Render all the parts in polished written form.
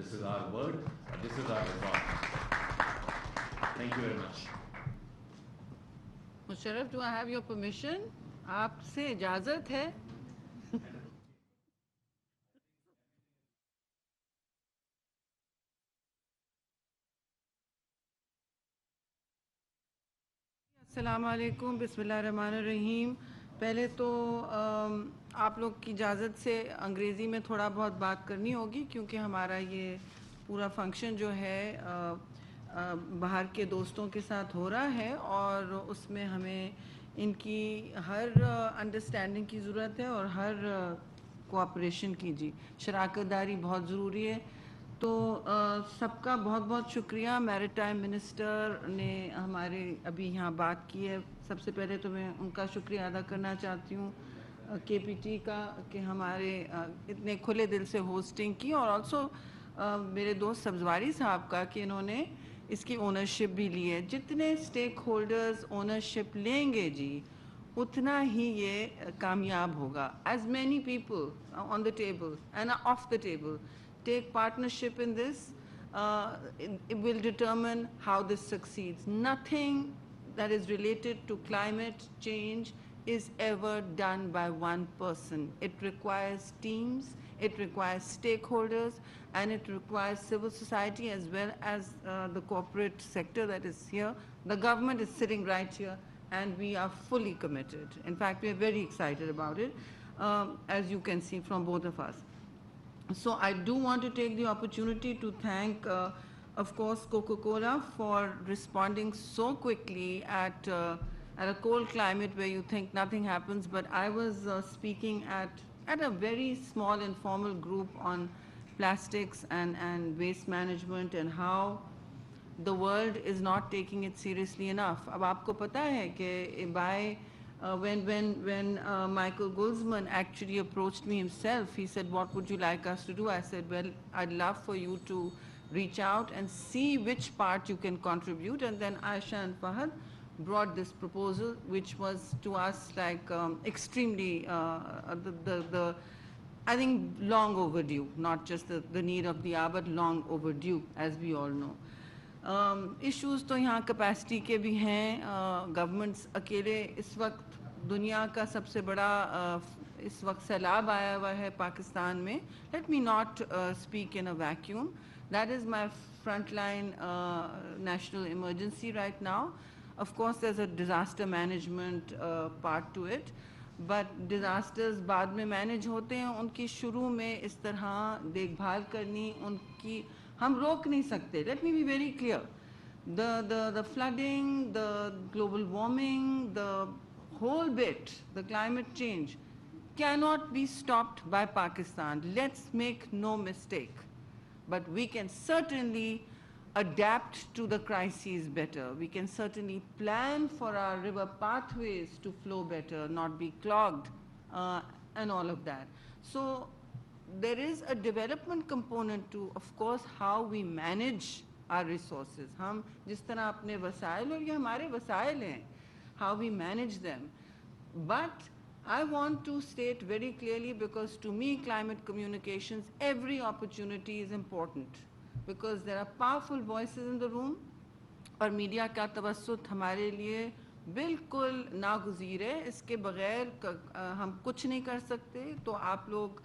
This is our word. This is our resolve. Thank you very much. Musharraf, do I have your permission? आपसे इजाज़त है? अस्सलाम वालेकुम, बिस्मिल्लाहिर्रहमानिर्रहीम। पहले तो आप लोग की इजाज़त से अंग्रेज़ी में थोड़ा बहुत बात करनी होगी, क्योंकि हमारा ये पूरा फंक्शन जो है बाहर के दोस्तों के साथ हो रहा है और उसमें हमें इनकी हर अंडरस्टैंडिंग की ज़रूरत है और हर कोऑपरेशन की जी शराकतदारी बहुत ज़रूरी है। तो सबका बहुत बहुत शुक्रिया। मैरिटाइम मिनिस्टर ने हमारे अभी यहाँ बात की है। सबसे पहले तो मैं उनका शुक्रिया अदा करना चाहती हूँ केपीटी का कि हमारे इतने खुले दिल से होस्टिंग की, और ऑल्सो मेरे दोस्त सब्जवारी साहब का कि इन्होंने इसकी ओनरशिप भी ली है। जितने स्टेक होल्डर्स ओनरशिप लेंगे जी उतना ही ये कामयाब होगा। As many people on the table and off the table take partnership in this, it will determine how this succeeds. Nothing that is related to climate change is ever done by one person. It requires teams, it requires stakeholders, and it requires civil society as well as the corporate sector that is here. The government is sitting right here, and we are fully committed. In fact, we are very excited about it, as you can see from both of us. So I do want to take the opportunity to thank, of course, Coca-Cola for responding so quickly at a cold climate where you think nothing happens. But I was speaking at a very small informal group on plastics and waste management and how the world is not taking it seriously enough. अब आपको पता है कि when Michael Guzman actually approached me himself, he said, "What would you like us to do?" I said, "Well, I'd love for you to reach out and see which part you can contribute." And then Aisha and Fahad brought this proposal, which was to us like extremely I think long overdue, not just the need of the hour, but long overdue, as we all know. Issues तो यहाँ capacity के भी हैं। Governments अकेले इस वक्त दुनिया का सबसे बड़ा इस वक्त सैलाब आया हुआ है पाकिस्तान में। Let me not speak in a vacuum, that is my front line national emergency right now. Of course there is a disaster management part to it, but disasters बाद में मैनेज होते हैं, उनकी शुरू में इस तरह देखभाल करनी उनकी हम रोक नहीं सकते. Let me be very clear. The flooding, the global warming, the whole bit, the climate change cannot be stopped by Pakistan. Let's make no mistake. But we can certainly adapt to the crises better. We can certainly plan for our river pathways to flow better, not be clogged, and all of that. So there is a development component to, of course, how we manage our resources. हम जिस तरह अपने वसाइल, और ये हमारे वसाइल हैं, how we manage them. But I want to state very clearly, because to me climate communications, every opportunity is important, because there are powerful voices in the room, और मीडिया का तवस्सुत हमारे लिए बिल्कुल नागुज़ीर है. इसके बग़ैर हम कुछ नहीं कर सकते. तो आप लोग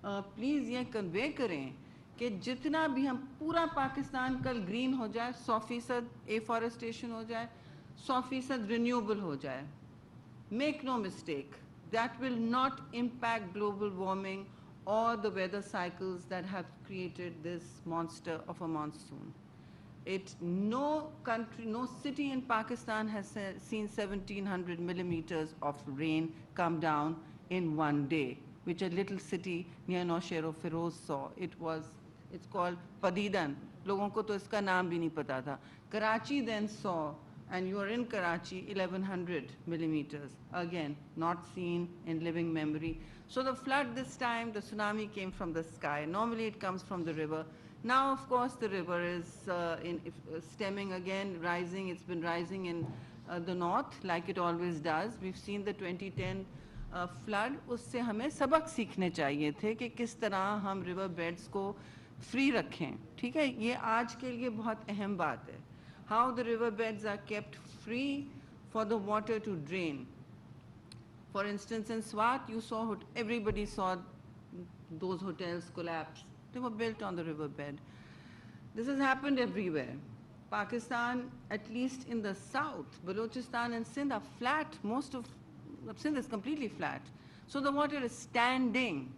प्लीज़ ये कन्वे करें कि जितना भी हम पूरा पाकिस्तान कल ग्रीन हो जाए, 100% एफॉरेस्टेशन हो जाए, 100% रिन्यूएबल हो जाए. Make no mistake, that will not impact global warming or the weather cycles that have created this monster of a monsoon. No country, no city in Pakistan has seen 1700 millimeters of rain come down in one day, which a little city near Nowshera Feroz saw. It's called Padidan. लोगों को तो इसका नाम भी नहीं पता था. Karachi then saw, and you are in Karachi, 1100 millimeters. Again, not seen in living memory. So the flood this time, the tsunami came from the sky. Normally it comes from the river. Now, of course, the river is stemming again, rising. It's been rising in the north, like it always does. We've seen the 2010 flood. उससे हमें सबक सीखने चाहिए थे कि किस तरह हम river beds को फ्री रखें, ठीक है, ये आज के लिए बहुत अहम बात है. How the river beds are kept free for the water to drain. For instance, in Swat, you saw, everybody saw those hotels collapse. They were built on the riverbed. This has happened everywhere. Pakistan, at least in the south, Balochistan and Sindh are flat. Most of Sindh is completely flat. So the water is standing.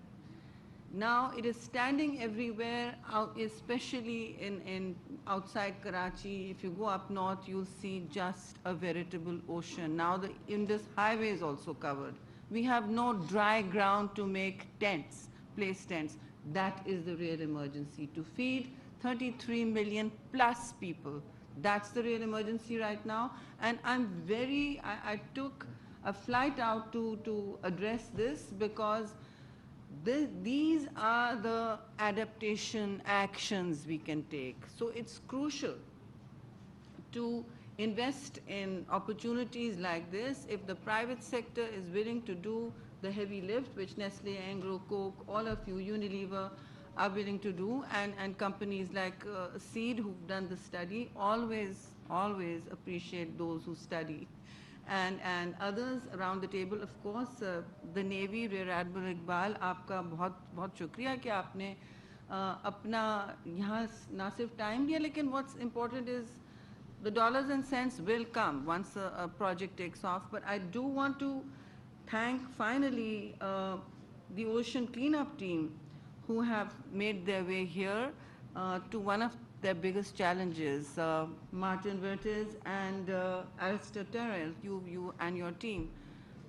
Now it is standing everywhere, especially in outside Karachi. If you go up north, you'll see just a veritable ocean. Now the Indus Highway is also covered. We have no dry ground to make tents, place tents. That is the real emergency, to feed 33 million plus people. That's the real emergency right now. And I took a flight out to address this because these are the adaptation actions we can take. So it's crucial to invest in opportunities like this. If the private sector is willing to do the heavy lift, which Nestle, Anglo, Coke, all of you, Unilever, are willing to do, and companies like Seed who've done the study, always appreciate those who study. And others around the table, of course, the Navy, Rear Admiral Iqbal, आपका बहुत शुक्रिया कि आपने अपना यहाँ ना सिर्फ time दिया, लेकिन what's important is the dollars and cents will come once a project takes off. But I do want to thank finally the ocean cleanup team who have made their way here to one of their biggest challenges. Martin Vertes and Alistair Terrell, you and your team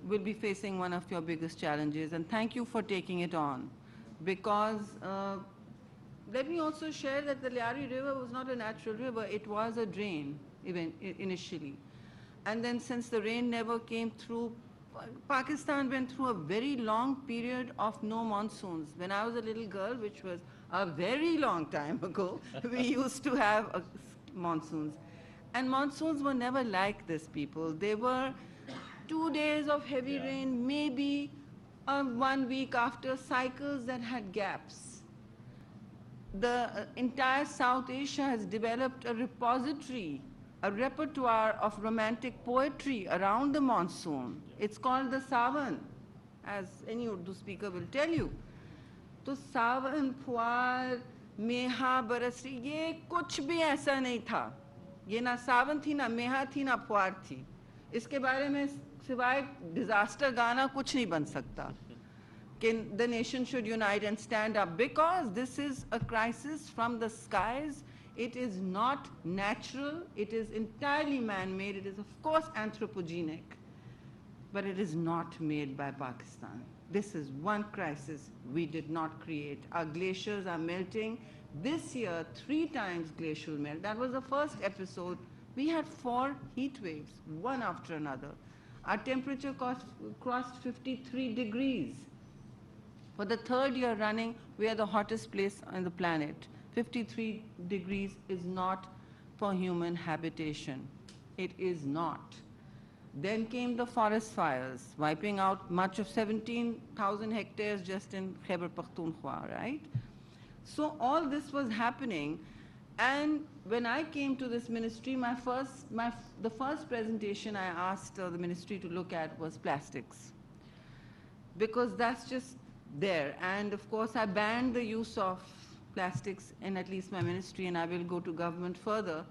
will be facing one of your biggest challenges, and thank you for taking it on. Because let me also share that the Lyari River was not a natural river, it was a drain even initially. And then since the rain never came through, Pakistan went through a very long period of no monsoons. When I was a little girl, which was a very long time ago, we used to have monsoons. And monsoons were never like this, people. They were 2 days of heavy rain, maybe 1 week after, cycles that had gaps. The entire South Asia has developed a repository, a repertoire of romantic poetry around the monsoon. It's called the Sawan, as any Urdu speaker will tell you. तो सावन फुआर मेहा बरसी, ये कुछ भी ऐसा नहीं था. ये ना सावन थी, ना मेहा थी, ना फुआर थी. इसके बारे में सिवाय डिजास्टर गाना कुछ नहीं बन सकता. The nation should unite and stand up, because this is a crisis from the skies. It is not natural. It is entirely man-made. It is, of course, anthropogenic, but it is not made by Pakistan. This is one crisis we did not create. Our glaciers are melting. This year, 3 times glacial melt. That was the first episode. We had 4 heat waves, one after another. Our temperature crossed 53 degrees. For the 3rd year running, we are the hottest place on the planet. 53 degrees is not for human habitation. It is not. Then came the forest fires, wiping out much of 17,000 hectares just in Khyber Pakhtunkhwa, right? So all this was happening, and when I came to this ministry, the first presentation I asked the ministry to look at was plastics, because that's just there. And of course, I banned the use of plastics in at least my ministry, and I will go to government further.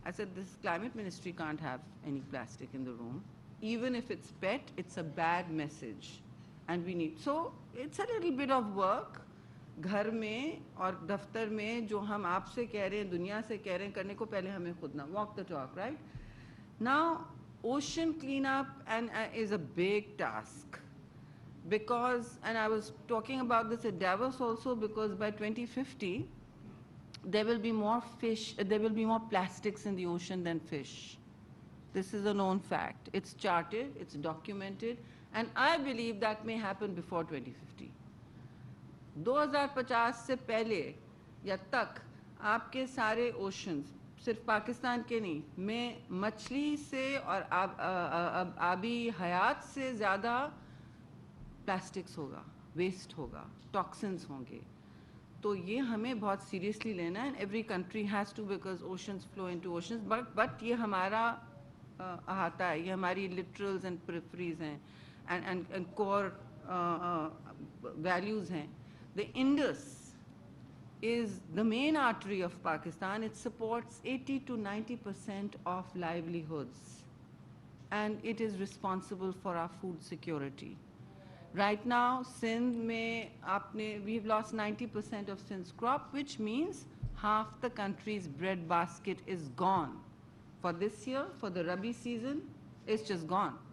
I said, this climate ministry can't have any plastic in the room. Even if it's PET, it's a bad message. And we need, so it's a little bit of work. घर में और दफ्तर में जो हम आपसे कह रहे हैं, दुनिया से कह रहे हैं, करने को पहले हमें खुद ना, walk the talk, right? Now, ocean cleanup is a big task. Because, and I was talking about this at Davos also, because by 2050, there will be more plastics in the ocean than fish. This is a known fact. It's charted, it's documented, and I believe that may happen before 2050. 2050 से पहले या तक आपके सारे oceans, सिर्फ पाकिस्तान के नहीं, में मछली से और आबी हयात से ज़्यादा प्लास्टिक्स होगा, वेस्ट होगा, टॉक्सिन्स होंगे. तो ये हमें बहुत सीरियसली लेना है. Every country has to, because oceans flow into oceans, but ये हमारा अहाता है, ये हमारी लिटरल्स एंड पेरिफेरीज हैं एंड कोर वैल्यूज़ हैं. The Indus is the main artery of Pakistan. It supports 80 to 90% of livelihoods, and it is responsible for our food security. Right now, Sindh we've lost 90% of Sindh's crop, which means half the country's bread basket is gone. For this year, for the Rabi season, it's just gone.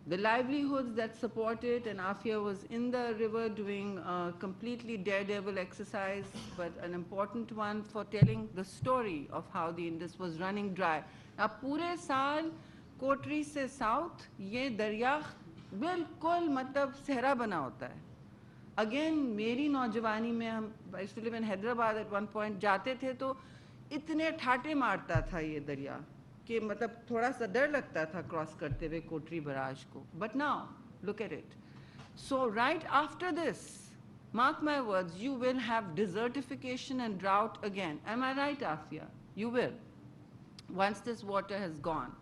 The livelihoods that support it, and Afia was in the river doing a completely daredevil exercise, but an important one for telling the story of how the Indus was running dry. अब पूरे साल कोटरी से south ये दरिया बिल्कुल मतलब सहरा बना होता है. अगेन मेरी नौजवानी में हम इसलिए मैंने हैदराबाद एट वन पॉइंट जाते थे तो इतने ठाटे मारता था ये दरिया कि मतलब थोड़ा सा डर लगता था क्रॉस करते हुए कोटरी बराज को. But now look at it. So right after this, mark my words, you will have desertification and drought again. Am I right, Afia? You will, once this water has gone.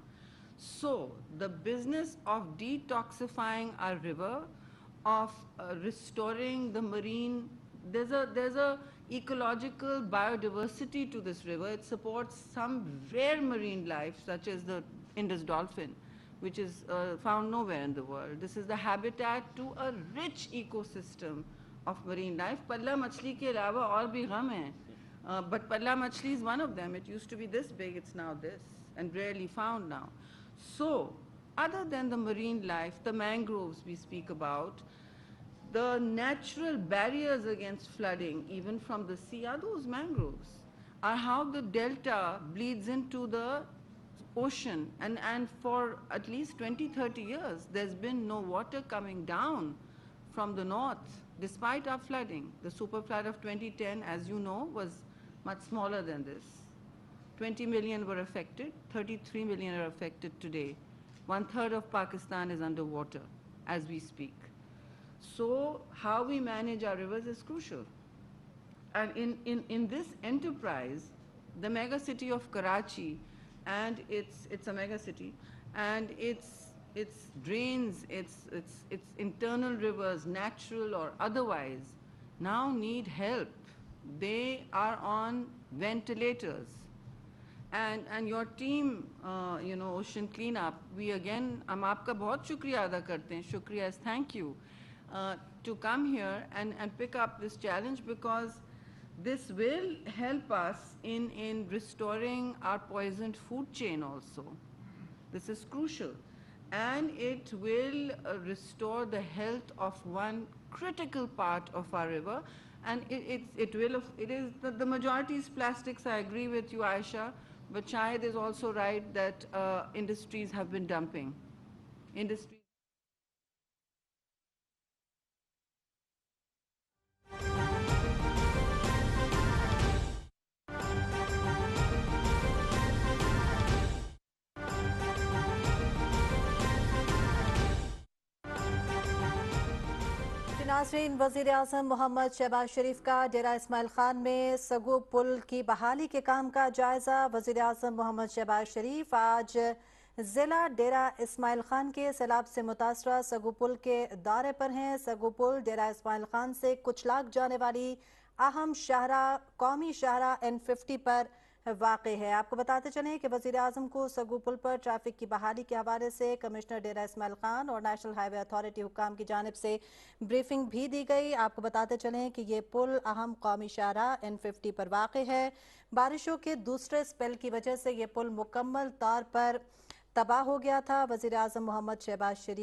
So the business of detoxifying our river, of restoring the marine, there's a ecological biodiversity to this river. It supports some rare marine life, such as the Indus dolphin, which is found nowhere in the world. This is the habitat to a rich ecosystem of marine life. Palla machli ke alawa aur bhi gham hai, but palla machli is one of them. It used to be this big, it's now this, and rarely found now. So, other than the marine life, the mangroves we speak about, the natural barriers against flooding, even from the sea, are those mangroves, are how the delta bleeds into the ocean. And for at least 20-30 years, there's been no water coming down from the north, despite our flooding. The super flood of 2010, as you know, was much smaller than this. 20 million were affected, 33 million are affected today. 1/3 of Pakistan is underwater as we speak. So how we manage our rivers is crucial. And in this enterprise, the mega city of Karachi, and it's a mega city, and its drains, its internal rivers, natural or otherwise, now need help. They are on ventilators. And your team, Ocean Cleanup, we again, हम आपका बहुत शुक्रिया अदा करते हैं. शुक्रिया is thank you to come here and pick up this challenge, because this will help us in restoring our poisoned food chain also. This is crucial. And it will restore the health of one critical part of our river. And it is the majority is plastics. I agree with you, Aisha. But Shahid is also right that industries have been dumping. Industries. नाज़रीन, वज़ीर-ए-आज़म मोहम्मद शहबाज शरीफ का डेरा इस्माइल खान में सगु पुल की बहाली के काम का जायज़ा। वज़ीर-ए-आज़म मोहम्मद शहबाज शरीफ आज ज़िला डेरा इस्माइल खान के सैलाब से मुतासरा सगु पुल के दौरे पर हैं। सगु पुल डेरा इस्माइल खान से कुचलाक जाने वाली अहम शाहरा, कौमी शाहरा N50 पर वाक़े है। आपको बताते चलें कि वज़ीर-ए-आज़म को सगु पुल पर ट्रैफिक की बहाली के हवाले से कमिश्नर डेरा इस्माइल खान और नेशनल हाईवे अथॉरिटी हुकाम की जानिब से ब्रीफिंग भी दी गई। आपको बताते चलें कि ये पुल अहम कौमी शाहरा N50 पर वाक़े है। बारिशों के दूसरे स्पेल की वजह से ये पुल मुकम्मल तौर पर तबाह हो गया था। वज़ीर-ए-आज़म मोहम्मद शहबाज शरीफ